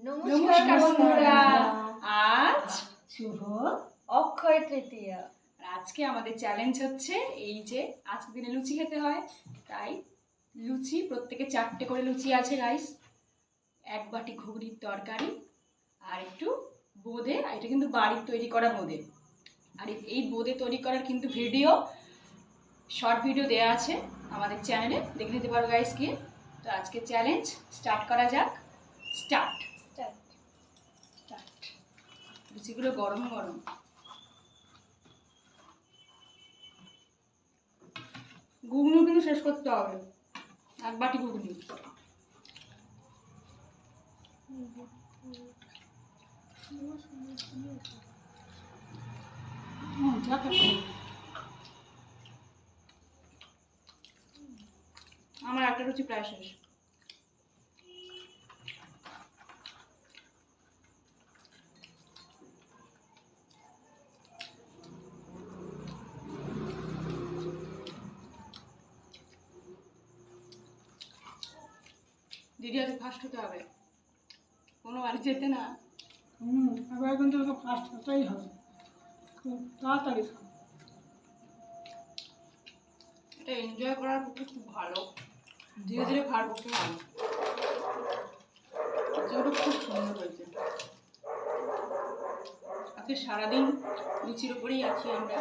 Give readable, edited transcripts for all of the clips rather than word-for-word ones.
নমস্কার বন্ধুরা, আজ শুভ অক্ষয় তৃতীয়া। আজকে আমাদের চ্যালেঞ্জ হচ্ছে এই যে আজকের দিনে লুচি খেতে হয়, তাই লুচি প্রত্যেকে 4টে করে লুচি আছে গাইস, 1 বাটি ঘুগনির তরকারি আর একটু বোঁদে। এটা কিন্তু বাড়ির তৈরি করা বোঁদে, আর এই বোঁদে তৈরি করার কিন্তু ভিডিও, শর্ট ভিডিও দেওয়া আছে আমাদের চ্যানেলে, দেখে নিতে পারো গাইস গিয়ে। তো আজকে চ্যালেঞ্জ স্টার্ট করা যাক। স্টার্ট। লুচিগুলো গরম গরম। ঘুগনি কিন্তু শেষ করতে হবে, 1 বাটি ঘুগনি। আমার একটা লুচি প্রায় শেষ। দিদি আজ ফার্স্ট হতে হবে, কোনো বাড়ি যেতে না। এবার কিন্তু ফার্স্ট হতেই হবে, খুব তাড়াতাড়ি খাও। এটা এনজয় করার পক্ষে খুব ভালো, ধীরে ধীরে খাওয়ার পক্ষে ভালো। যেগুলো খুব সুন্দর হয়েছে। আজকে সারাদিন লুচির উপরেই আছি আমরা।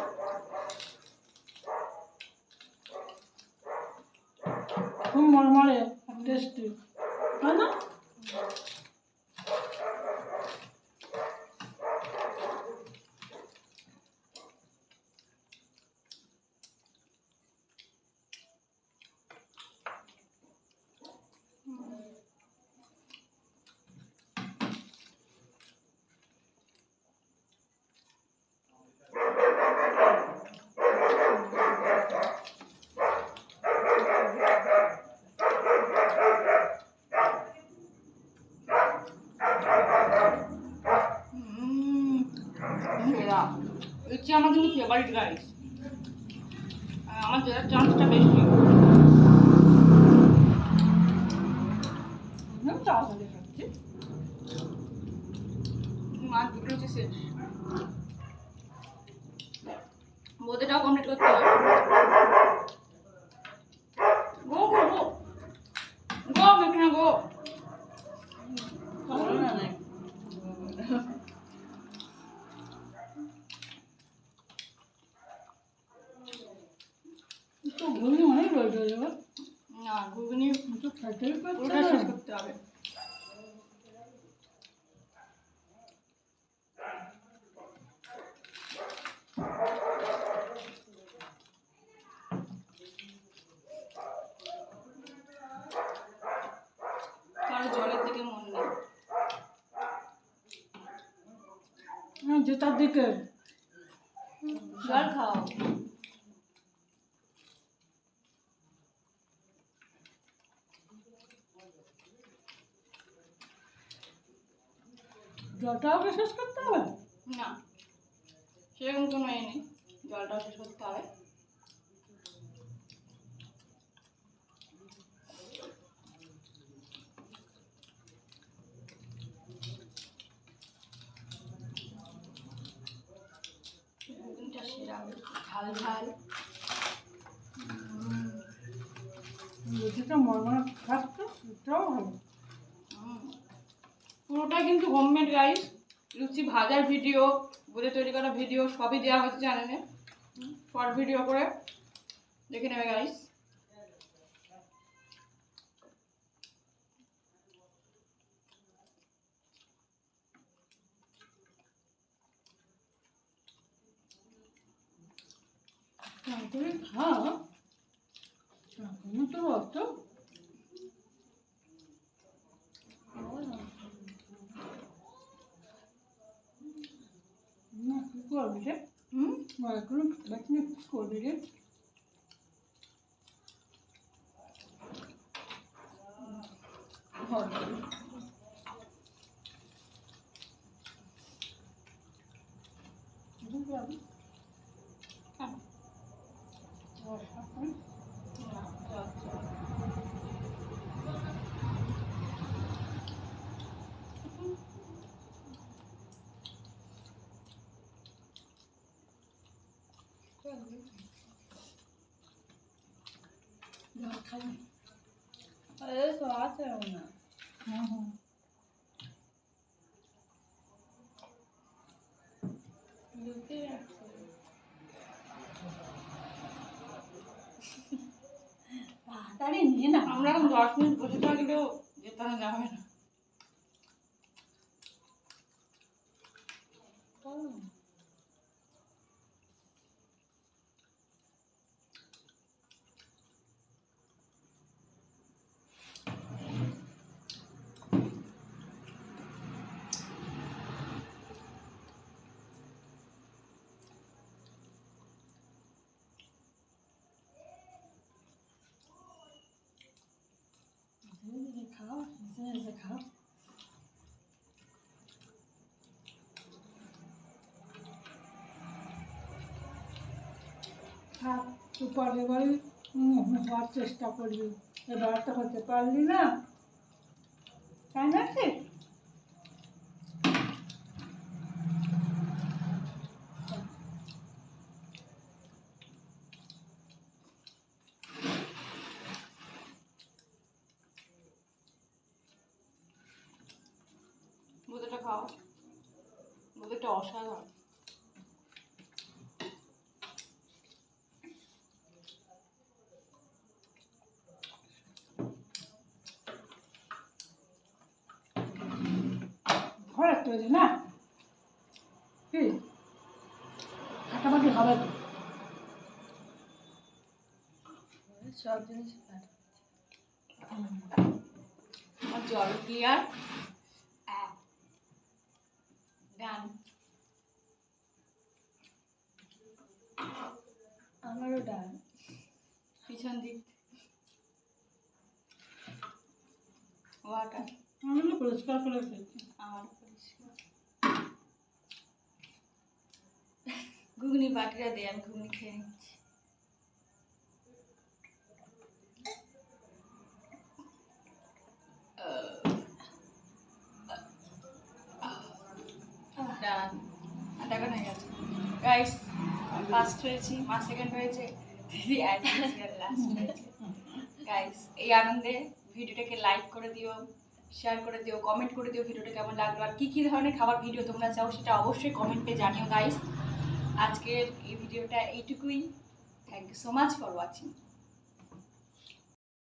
খুব মরমরে টেস্টি, তাই না? লুচি আমার কিন্তু ফেভারিট গাইস, আমার জেতার চান্সটা বেশি। তাড়াতাড়ি খাচ্ছি। আর দুটো লুচি শেষ, বোঁদেটাও কমপ্লিট করতে হবে। গো গো গো গো মেঘনা গো। তো ঘুগনি অনেক রয়েছে এবার, না ঘুগনি তো খেতেই পুরোটা পারছে শেষ না। করতে হবে। কারো জলের দিকে মন নেই। জেতার দিকে জল খাও। জলটাও শেষ করতে হবে। না সেরকম কোনো এ নেই, জলটাও শেষ করতে হবে। ঘুগনিটা সেরা, ঝাল ঝাল। লুচিটা মরমরে খাচ্ছে, এটাও ভালো। পুরোটা কিন্তু হোমমেড গাইস। লুচি ভাজার ভিডিও, বোঁদে তৈরি করা ভিডিও সবই দেওয়া হচ্ছে চ্যানেলে, শর্ট ভিডিও করে দেখে নেবে গাইস। তারপরে খাও, এখনো তো অত না। কি করবি রে? এখনো দেখনি কি করবি রে? খাবো। আরে তো আছে না। হুম। লুচি আছে। তাড়াতাড়ি নিয়ে না। আমরা এখন 10 মিনিট বসে থাকলেও যেতে যাবে না। ধীরে ধীরে খাও, হেসে হেসে খাও। থাক, তুই পরের বারে হওয়ার চেষ্টা করবি। এবার তো হতে পারলি না, তাই না ঠিক? বোঁদেটা খাও, বোঁদেটা অসাধারণ। ঘরের তৈরি না, কি ফাটাফাটি হবে তো। সব জিনিস কাটা। আমার জল ক্লিয়ার। ডান। আমারও ডাল। পিছন দিক ওয়াটার। আমি না পরিষ্কার করে খেয়েছি। আমার পরিষ্কার। ঘুগনি বাটিটা দে, আমি ঘুগনি খেয়ে নিচ্ছি। ডান। আর টাকা হয়ে গেছে গাইস। ফার্স্ট হয়েছি, মা সেকেন্ড হয়েছে, দিদি লাস্ট হয়েছে। গাইস এই আনন্দে ভিডিওটাকে লাইক করে দিও, শেয়ার করে দিও, কমেন্ট করে দিও ভিডিওটা কেমন লাগলো, আর কী কী ধরনের খাবার ভিডিও তোমরা চাও সেটা অবশ্যই কমেন্টে জানিও গাইস। আজকের এই ভিডিওটা এইটুকুই। Thank you so much for watching.